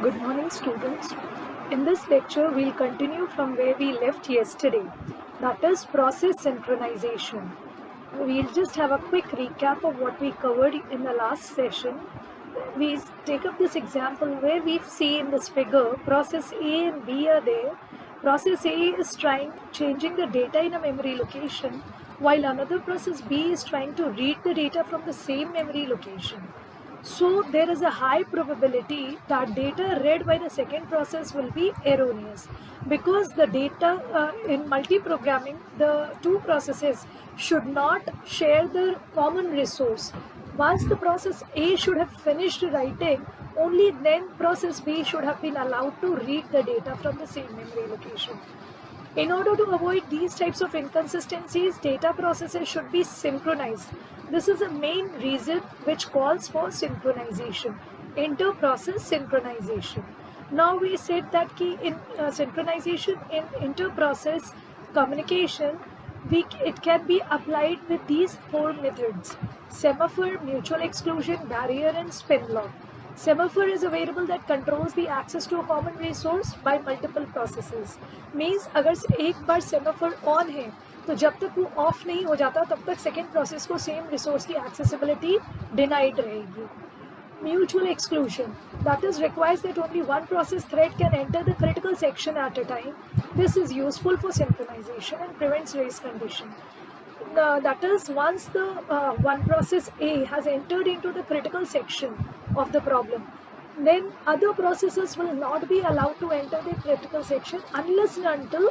Good morning, students. In this lecture, we'll continue from where we left yesterday, that is process synchronization. We'll just have a quick recap of what we covered in the last session. We take up this example where we see in this figure process A and B are there. Process A is changing the data in a memory location, while another process B is trying to read the data from the same memory location. So there is a high probability that data read by the second process will be erroneous, because the data in multi-programming, the two processes should not share the common resource. Once the process A should have finished writing, only then process B should have been allowed to read the data from the same memory location. In order to avoid these types of inconsistencies, data processes should be synchronized. This is a main reason which calls for synchronization, inter-process synchronization. Now we said that in synchronization in inter-process communication, it can be applied with these four methods: semaphore, mutual exclusion, barrier, and spin lock. Semaphore is a variable that controls the access to a common resource by multiple processes. Means अगर एक बार semaphore on है तो जब तक वो of नहीं हो जाता तब तक सेकेंड प्रोसेस को सेम रिसोर्स की एक्सेसिबिलिटी डिनाइड रहेगी. Mutual exclusion, that is, requires that only one process thread can enter the critical section at a time. This is useful for synchronization and prevents race condition. That is, once the one process A has entered into the critical section of the problem, then other processes will not be allowed to enter the critical section unless and until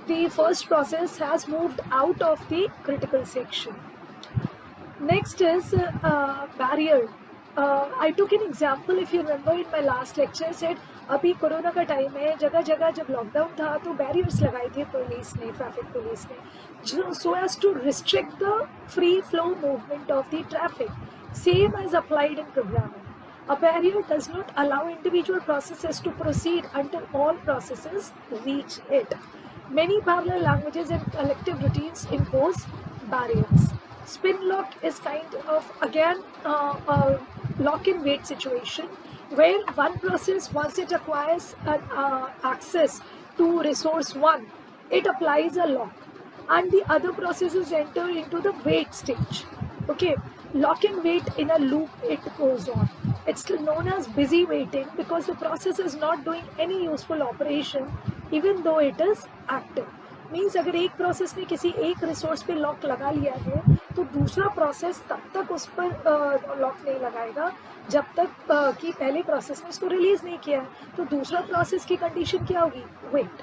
the first process has moved out of the critical section. Next is barrier. I took an example, if you remember in my last lecture, said अभी corona का time है, जगह जगह जब lockdown था तो barriers लगाए थे पुलिस ने, ट्रैफिक पुलिस ने, so as to restrict the free flow movement of the traffic. Same as applied in programming. A barrier does not allow individual processes to proceed until all processes reach it. Many parallel languages and collective routines impose barriers. Spin lock is kind of, again, a lock and wait situation where one process, once it acquires access to resource 1, it applies a lock and the other processes enter into the wait stage. Okay, lock and wait in a loop, it goes on. It's known as busy waiting because the process is not doing any useful operation even though it is active. Means अगर एक process ने किसी एक resource पे lock लगा लिया है तो दूसरा प्रोसेस तब तक उस पर लॉक नहीं लगाएगा जब तक कि पहले प्रोसेस ने उसको रिलीज नहीं किया. तो दूसरा प्रोसेस की कंडीशन क्या होगी? Wait.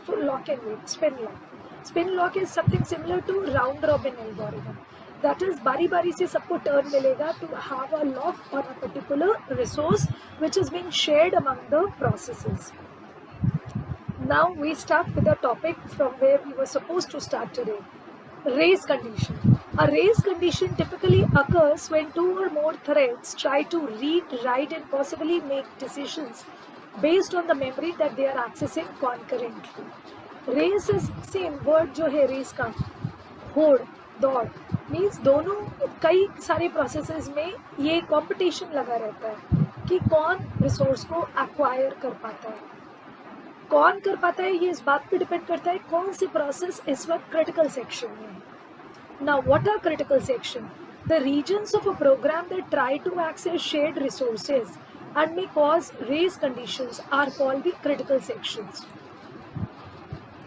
So lock and wait, spin lock. Spin lock is something similar to round robin algorithm. That is बारी बारी से सबको टर्न मिलेगा to have a lock on a particular resource which is being shared among the processes. Now we start with a topic from where we were supposed to start today. Race condition. A race condition typically occurs when two or more threads try to read, write and possibly make decisions based on the memory that they are accessing concurrently. Race is same word जो है race का, होड़, दौड़, means दोनों कई सारे processes में ये competition लगा रहता है कि कौन resource को acquire कर पाता है. कौन कर पाता है ये इस बात पे डिपेंड करता है कौन सी प्रोसेस इस वक्त क्रिटिकल सेक्शन में है. Now what are critical section? The regions of a program that try to access shared resources and may cause race conditions are called the critical sections.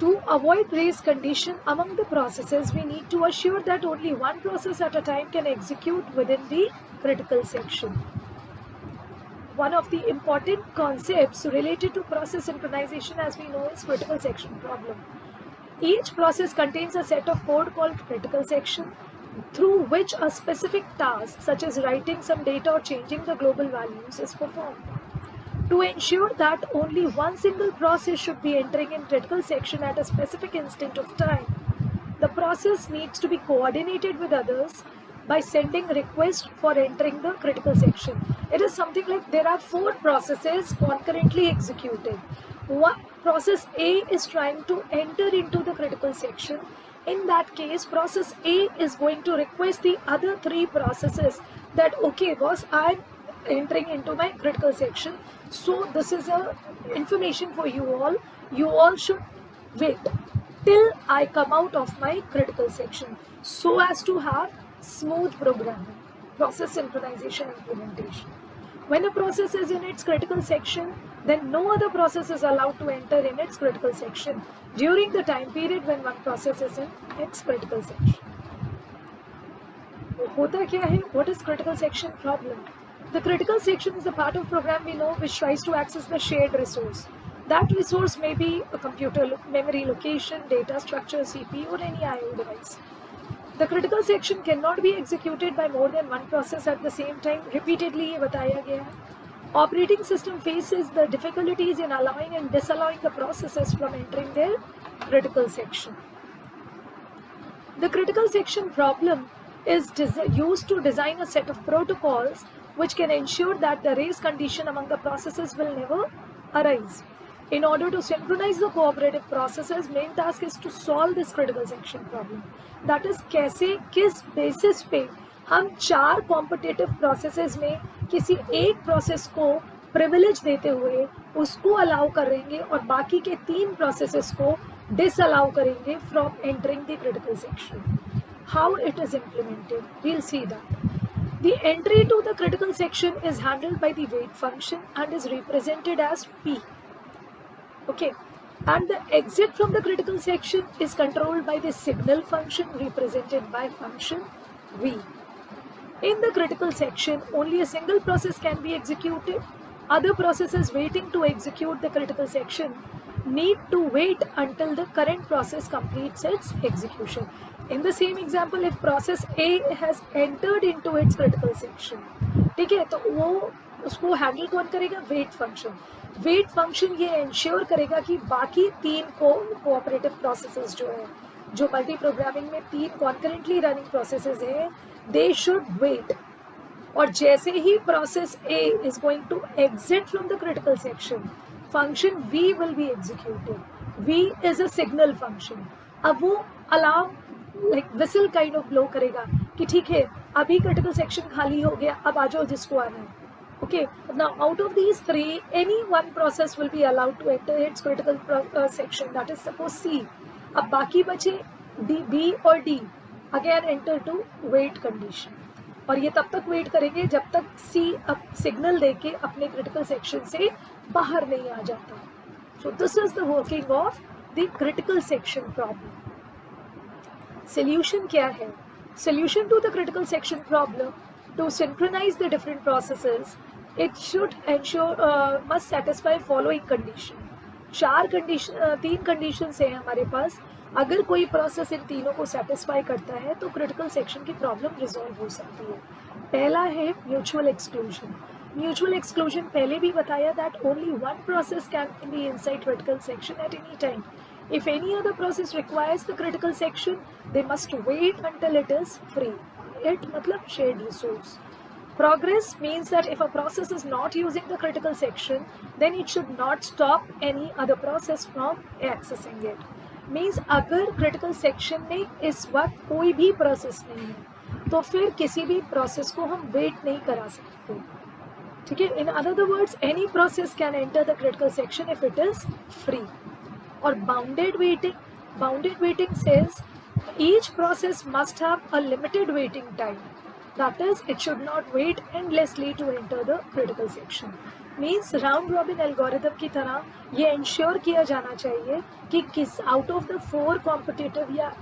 To avoid race condition among the processes, we need to assure that only one process at a time can execute within the critical section. One of the important concepts related to process synchronization, as we know, is critical section problem. Each process contains a set of code called critical section through which a specific task, such as writing some data or changing the global values, is performed. To ensure that only one single process should be entering in critical section at a specific instant of time, the process needs to be coordinated with others by sending request for entering the critical section. It is something like there are 4 processes concurrently executing. One process A is trying to enter into the critical section. In that case, process A is going to request the other 3 processes that, okay boss, I'm entering into my critical section. So this is a information for you all. You all should wait till I come out of my critical section so as to have smooth programming, process synchronization implementation. When a process is in its critical section, then no other process is allowed to enter in its critical section during the time period when one process is in its critical section. होता क्या है? What is critical section problem? The critical section is the part of program we know which tries to access the shared resource. That resource may be a computer memory location, data structure, CPU, or any I/O device. The critical section cannot be executed by more than one process at the same time. Repeatedly ये बताया गया है. Operating system faces the difficulties in allowing and disallowing the processes from entering their critical section. The critical section problem is used to design a set of protocols which can ensure that the race condition among the processes will never arise. In order to synchronize the cooperative processes, main task is to solve this critical section problem. That is, कैसे किस basis पे हम 4 competitive processes में किसी एक process को privilege देते हुए उसको allow करेंगे और बाकी के 3 processes को disallow करेंगे from entering the critical section. How it is implemented, we'll see that. The entry to the critical section is handled by the wait function and is represented as P. Okay, and the exit from the critical section is controlled by the signal function represented by function V. In the critical section, only a single process can be executed. Other processes waiting to execute the critical section need to wait until the current process completes its execution. In the same example, if process A has entered into its critical section, ठीक है, तो वो उसको handle कौन करेगा? Wait function. Wait function ये ensure करेगा कि बाकी 3 कोऑपरेटिव प्रोसेसेस जो है, जो मल्टी प्रोग्रामिंग में 3 कॉन्करेंटली रनिंग प्रोसेसेस हैं, दे शुड वेट. और जैसे ही process A is going to exit from the critical section, function V will be executed. V is a signal function. अब वो alarm like whistle kind of blow करेगा कि ठीक है, अभी क्रिटिकल सेक्शन खाली हो गया, अब आ जाओ जिसको आना है. Okay, now out of these 3, any one process will be allowed to enter its critical section. That is suppose C. अब बाकी बचे D, B और D again enter to wait condition. और ये तब तक वेट करेंगे जब तक C अब सिग्नल देके अपने क्रिटिकल सेक्शन से बाहर नहीं आ जाता. So this is the working of the critical section problem. Solution क्या है? Solution to the critical section problem, to synchronize the different processes, it should ensure must satisfy following condition. 3 conditions हैं हमारे पास. अगर कोई प्रोसेस इन तीनों को satisfy करता है तो क्रिटिकल सेक्शन की प्रॉब्लम रिजॉल्व हो सकती है. पहला है म्यूचुअल एक्सक्लूजन. म्यूचुअल एक्सक्लूजन पहले भी बताया that only one process can be inside critical section at any time. If any other process requires the critical section, they must wait until it is free. It matlab shared resource. Progress means that if a process is not using the critical section, then it should not stop any other process from accessing it. Means अगर critical section में इस वक्त कोई भी process नहीं है, तो फिर किसी भी process को हम wait नहीं करा सकते. ठीक है? In other words, any process can enter the critical section if it is free. Or bounded waiting says each process must have a limited waiting time. That is, it should not wait endlessly to enter the critical section. Means round robin algorithm की तरह ये ensure किया जाना चाहिए कि किस out of the 4 competitive या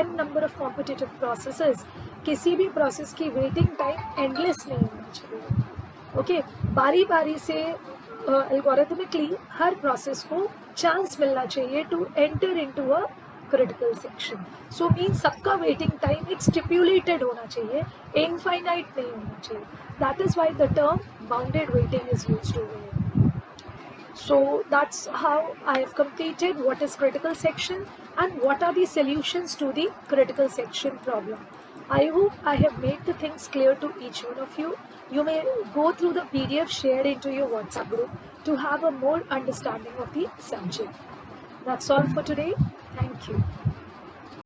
n number of competitive processes किसी भी process की waiting time endless नहीं होना चाहिए. Okay, बारी बारी से algorithmically हर process को चांस मिलना चाहिए to enter into a critical section. So mean सबका वेटिंग टाइम एक स्टिपुलेटेड होना चाहिए, इनफाइनाइट नहीं होना चाहिए. That is why the term bounded waiting is used over here. So that's how I have completed what is critical section and what are the solutions to the critical section problem. I hope I have made the things clear to each one of you. You may go through the PDF shared into your WhatsApp group to have a more understanding of the subject. That's all for today. Thank you.